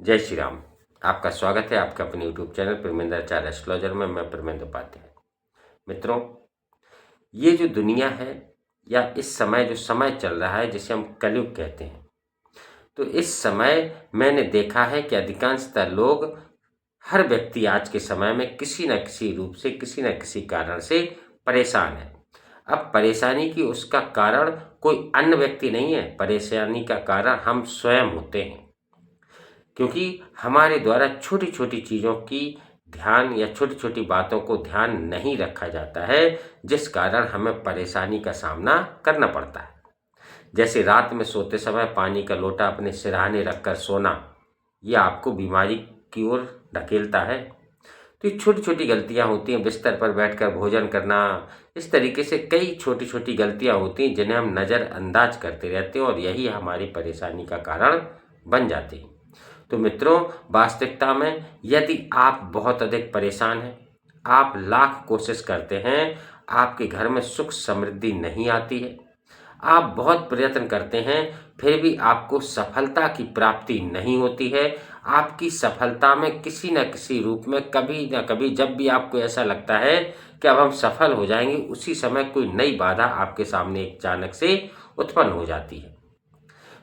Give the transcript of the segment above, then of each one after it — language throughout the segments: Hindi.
जय श्री राम। आपका स्वागत है आपके अपने यूट्यूब चैनल परमेंद्राचार्य एस्ट्रोलॉजर में। मैं परमेंद्र उपाध्याय। मित्रों, ये जो दुनिया है या इस समय जो समय चल रहा है जिसे हम कलयुग कहते हैं, तो इस समय मैंने देखा है कि अधिकांशतः लोग, हर व्यक्ति आज के समय में किसी न किसी रूप से, किसी न किसी कारण से परेशान है। अब परेशानी की उसका कारण कोई अन्य व्यक्ति नहीं है, परेशानी का कारण हम स्वयं होते हैं। क्योंकि हमारे द्वारा छोटी छोटी चीज़ों की ध्यान या छोटी छोटी बातों को ध्यान नहीं रखा जाता है, जिस कारण हमें परेशानी का सामना करना पड़ता है। जैसे रात में सोते समय पानी का लोटा अपने सिरहाने रखकर सोना, यह आपको बीमारी की ओर धकेलता है। तो ये छोटी छोटी गलतियां होती हैं। बिस्तर पर बैठकर भोजन करना, इस तरीके से कई छोटी छोटी गलतियां होती हैं जिन्हें हम नज़रअंदाज करते रहते हैं और यही हमारी परेशानी का कारण बन जाती हैं। तो मित्रों, वास्तविकता में यदि आप बहुत अधिक परेशान हैं, आप लाख कोशिश करते हैं, आपके घर में सुख समृद्धि नहीं आती है, आप बहुत प्रयत्न करते हैं, फिर भी आपको सफलता की प्राप्ति नहीं होती है, आपकी सफलता में किसी न किसी रूप में कभी न कभी, जब भी आपको ऐसा लगता है कि अब हम सफल हो जाएंगे, उसी समय कोई नई बाधा आपके सामने अचानक से उत्पन्न हो जाती है।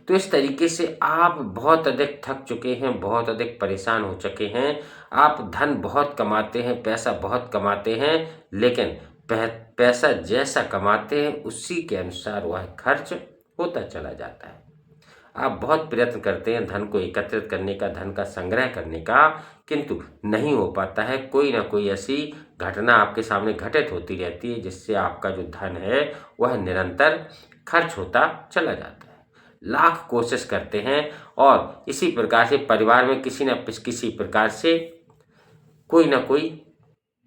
तो इस तरीके से आप बहुत अधिक थक चुके हैं, बहुत अधिक परेशान हो चुके हैं। आप धन बहुत कमाते हैं, पैसा बहुत कमाते हैं, लेकिन पैसा जैसा कमाते हैं उसी के अनुसार वह खर्च होता चला जाता है। आप बहुत प्रयत्न करते हैं धन को एकत्रित करने का, धन का संग्रह करने का, किंतु नहीं हो पाता है। कोई ना कोई ऐसी घटना आपके सामने घटित होती रहती है जिससे आपका जो धन है वह निरंतर खर्च होता चला जाता है। लाख कोशिश करते हैं और इसी प्रकार से परिवार में किसी न किसी प्रकार से कोई ना कोई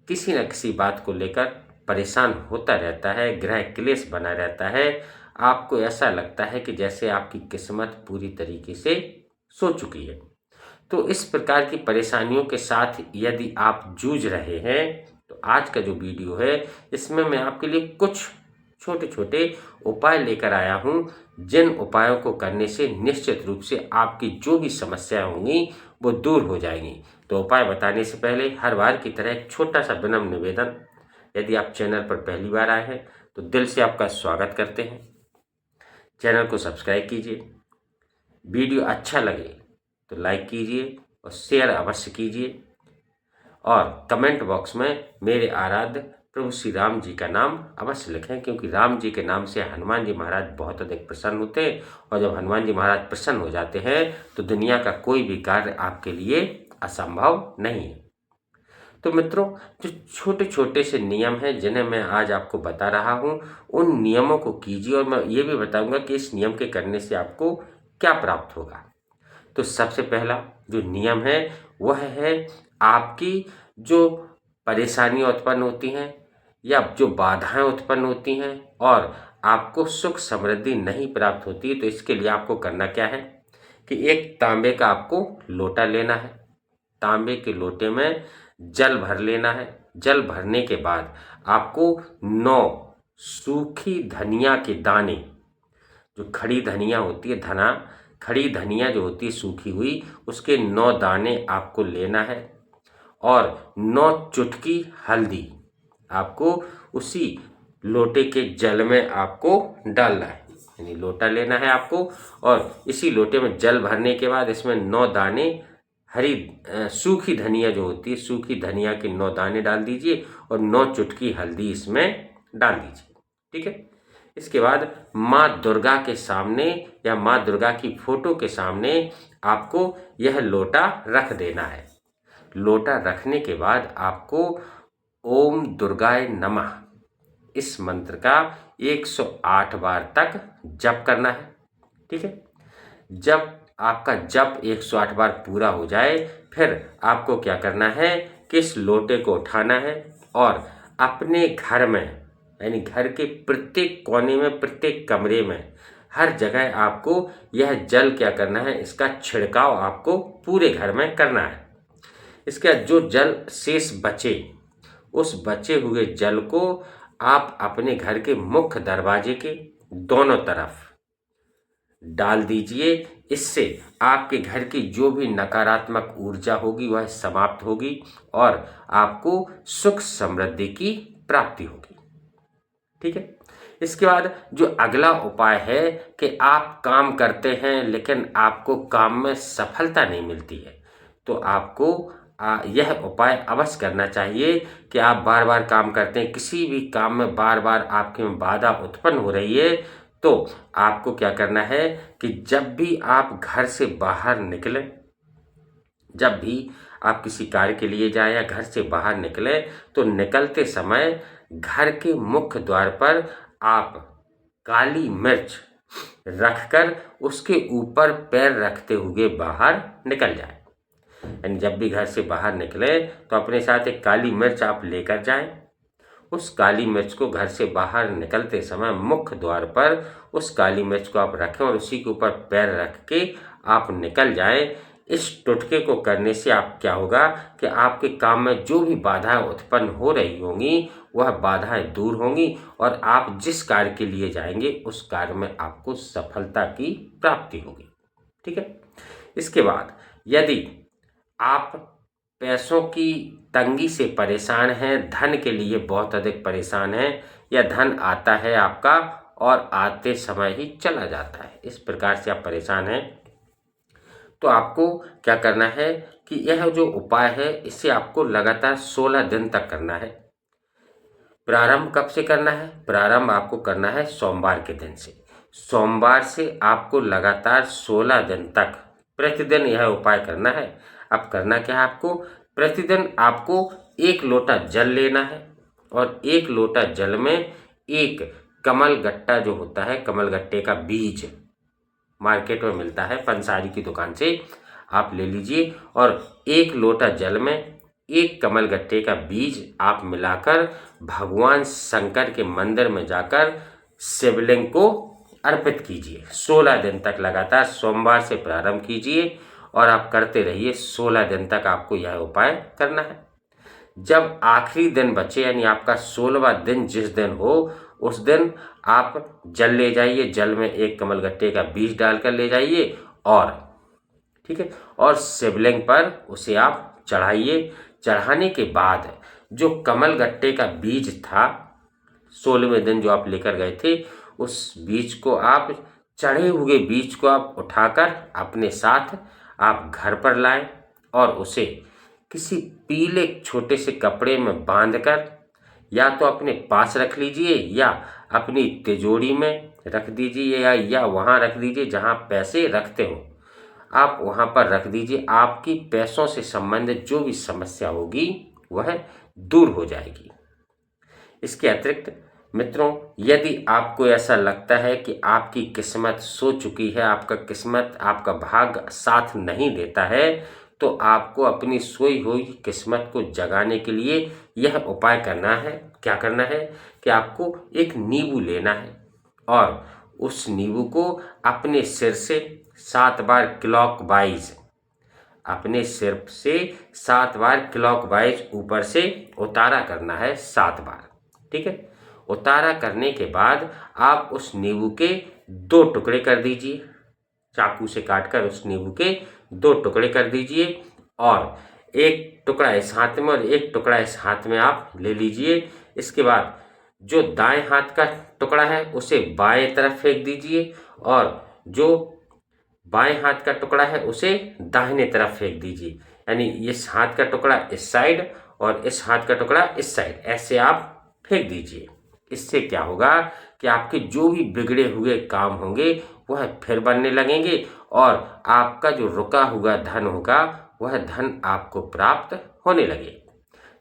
किसी न किसी बात को लेकर परेशान होता रहता है, गृह क्लेश बना रहता है। आपको ऐसा लगता है कि जैसे आपकी किस्मत पूरी तरीके से सो चुकी है। तो इस प्रकार की परेशानियों के साथ यदि आप जूझ रहे हैं, तो आज का जो वीडियो है इसमें मैं आपके लिए कुछ छोटे छोटे उपाय लेकर आया हूँ, जिन उपायों को करने से निश्चित रूप से आपकी जो भी समस्याएं होंगी वो दूर हो जाएंगी। तो उपाय बताने से पहले हर बार की तरह एक छोटा सा विनम्र निवेदन, यदि आप चैनल पर पहली बार आए हैं तो दिल से आपका स्वागत करते हैं। चैनल को सब्सक्राइब कीजिए, वीडियो अच्छा लगे तो लाइक कीजिए और शेयर अवश्य कीजिए, और कमेंट बॉक्स में मेरे आराध्य प्रभु श्री राम जी का नाम अवश्य लिखें, क्योंकि राम जी के नाम से हनुमान जी महाराज बहुत अधिक प्रसन्न होते हैं, और जब हनुमान जी महाराज प्रसन्न हो जाते हैं तो दुनिया का कोई भी कार्य आपके लिए असंभव नहीं है। तो मित्रों, जो छोटे छोटे से नियम हैं जिन्हें मैं आज आपको बता रहा हूँ, उन नियमों को कीजिए, और मैं ये भी बताऊंगा कि इस नियम के करने से आपको क्या प्राप्त होगा। तो सबसे पहला जो नियम है वह है, आपकी जो परेशानियां उत्पन्न होती हैं या जो बाधाएं उत्पन्न होती हैं और आपको सुख समृद्धि नहीं प्राप्त होती है, तो इसके लिए आपको करना क्या है कि एक तांबे का आपको लोटा लेना है। तांबे के लोटे में जल भर लेना है। जल भरने के बाद आपको 9 सूखी धनिया के दाने, जो खड़ी धनिया होती है, खड़ी धनिया जो होती है सूखी हुई, उसके 9 दाने आपको लेना है, और 9 चुटकी हल्दी आपको उसी लोटे के जल में आपको डालना है। यानी लोटा लेना है आपको, और इसी लोटे में जल भरने के बाद इसमें 9 दाने सूखी धनिया जो होती है, सूखी धनिया के 9 दाने डाल दीजिए, और 9 चुटकी हल्दी इसमें डाल दीजिए। ठीक है। इसके बाद माँ दुर्गा के सामने या माँ दुर्गा की फोटो के सामने आपको यह लोटा रख देना है। लोटा रखने के बाद आपको ओम दुर्गाय नमः इस मंत्र का 108 बार तक जप करना है। ठीक है। जब आपका जप 108 बार पूरा हो जाए, फिर आपको क्या करना है कि इस लोटे को उठाना है और अपने घर में, यानी घर के प्रत्येक कोने में, प्रत्येक कमरे में, हर जगह आपको यह जल क्या करना है, इसका छिड़काव आपको पूरे घर में करना है। इसके बाद जो जल शेष बचे, उस बचे हुए जल को आप अपने घर के मुख्य दरवाजे के दोनों तरफ डाल दीजिए। इससे आपके घर की जो भी नकारात्मक ऊर्जा होगी वह समाप्त होगी और आपको सुख समृद्धि की प्राप्ति होगी। ठीक है। इसके बाद जो अगला उपाय है कि आप काम करते हैं लेकिन आपको काम में सफलता नहीं मिलती है, तो आपको यह उपाय अवश्य करना चाहिए कि आप बार बार काम करते हैं, किसी भी काम में बार बार आपके में बाधा उत्पन्न हो रही है, तो आपको क्या करना है कि जब भी आप घर से बाहर निकलें, जब भी आप किसी कार्य के लिए जाएं या घर से बाहर निकलें, तो निकलते समय घर के मुख्य द्वार पर आप काली मिर्च रखकर उसके ऊपर पैर रखते हुए बाहर निकल जाएं। यानी जब भी घर से बाहर निकले तो अपने साथ एक काली मिर्च आप लेकर जाएं। उस काली मिर्च को घर से बाहर निकलते समय मुख्य द्वार पर उस काली मिर्च को आप रखें और उसी के ऊपर पैर रख के आप निकल जाएं। इस टोटके को करने से आप क्या होगा कि आपके काम में जो भी बाधाएं उत्पन्न हो रही होंगी वह बाधाएं दूर होंगी और आप जिस कार्य के लिए जाएंगे उस कार्य में आपको सफलता की प्राप्ति होगी। ठीक है। इसके बाद यदि आप पैसों की तंगी से परेशान हैं, धन के लिए बहुत अधिक परेशान हैं, या धन आता है आपका और आते समय ही चला जाता है, इस प्रकार से आप परेशान हैं, तो आपको क्या करना है कि यह जो उपाय है इसे आपको लगातार 16 दिन तक करना है। प्रारंभ कब से करना है? प्रारंभ आपको करना है सोमवार के दिन से। सोमवार से आपको लगातार 16 दिन तक प्रतिदिन यह उपाय करना है। अब करना क्या है आपको? प्रतिदिन आपको 1 लोटा जल लेना है और 1 लोटा जल में एक कमल गट्टा जो होता है, कमल गट्टे का बीज मार्केट में मिलता है, पंसारी की दुकान से आप ले लीजिए और 1 लोटा जल में एक कमल गट्टे का बीज आप मिलाकर भगवान शंकर के मंदिर में जाकर शिवलिंग को अर्पित कीजिए। 16 दिन तक लगातार सोमवार से प्रारंभ कीजिए और आप करते रहिए। 16 दिन तक आपको यह उपाय करना है। जब आखिरी दिन बचे यानी आपका 16वां दिन जिस दिन हो उस दिन आप जल ले जाइए, जल में एक कमल गट्टे का बीज डालकर ले जाइए और ठीक है, और शिवलिंग पर उसे आप चढ़ाइए। चढ़ाने के बाद जो कमल गट्टे का बीज था 16वें दिन जो आप लेकर गए थे, उस बीज को आप चढ़े हुए बीज को आप उठाकर अपने साथ आप घर पर लाएं और उसे किसी पीले छोटे से कपड़े में बांधकर या तो अपने पास रख लीजिए या अपनी तिजोरी में रख दीजिए या वहाँ रख दीजिए जहाँ पैसे रखते हो, आप वहाँ पर रख दीजिए। आपकी पैसों से संबंधित जो भी समस्या होगी वह दूर हो जाएगी। इसके अतिरिक्त मित्रों, यदि आपको ऐसा लगता है कि आपकी किस्मत सो चुकी है, आपका किस्मत, आपका भाग्य साथ नहीं देता है, तो आपको अपनी सोई हुई किस्मत को जगाने के लिए यह उपाय करना है। क्या करना है कि आपको एक नींबू लेना है और उस नींबू को अपने सिर से 7 बार क्लॉकवाइज, अपने सिर से 7 बार क्लॉकवाइज ऊपर से उतारा करना है 7 बार। ठीक है। उतारा करने के बाद आप उस नींबू के 2 टुकड़े कर दीजिए, चाकू से काटकर उस नींबू के 2 टुकड़े कर दीजिए और एक टुकड़ा इस हाथ में और एक टुकड़ा इस हाथ में आप ले लीजिए। इसके बाद जो दाएं हाथ का टुकड़ा है उसे बाएं तरफ फेंक दीजिए और जो बाएं हाथ का टुकड़ा है उसे दाहिने तरफ फेंक दीजिए। यानी इस हाथ का टुकड़ा इस साइड और इस हाथ का टुकड़ा इस साइड, ऐसे आप फेंक दीजिए। इससे क्या होगा कि आपके जो भी बिगड़े हुए काम होंगे वह फिर बनने लगेंगे और आपका जो रुका हुआ धन होगा वह धन आपको प्राप्त होने लगे।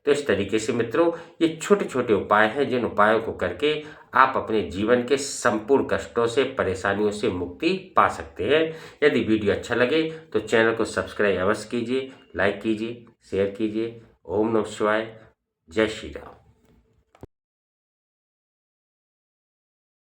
तो इस तरीके से मित्रों, ये छोटे छोटे उपाय हैं जिन उपायों को करके आप अपने जीवन के संपूर्ण कष्टों से, परेशानियों से मुक्ति पा सकते हैं। यदि वीडियो अच्छा लगे तो चैनल को सब्सक्राइब अवश्य कीजिए, लाइक कीजिए, शेयर कीजिए। ओम नमः शिवाय। जय श्री राम।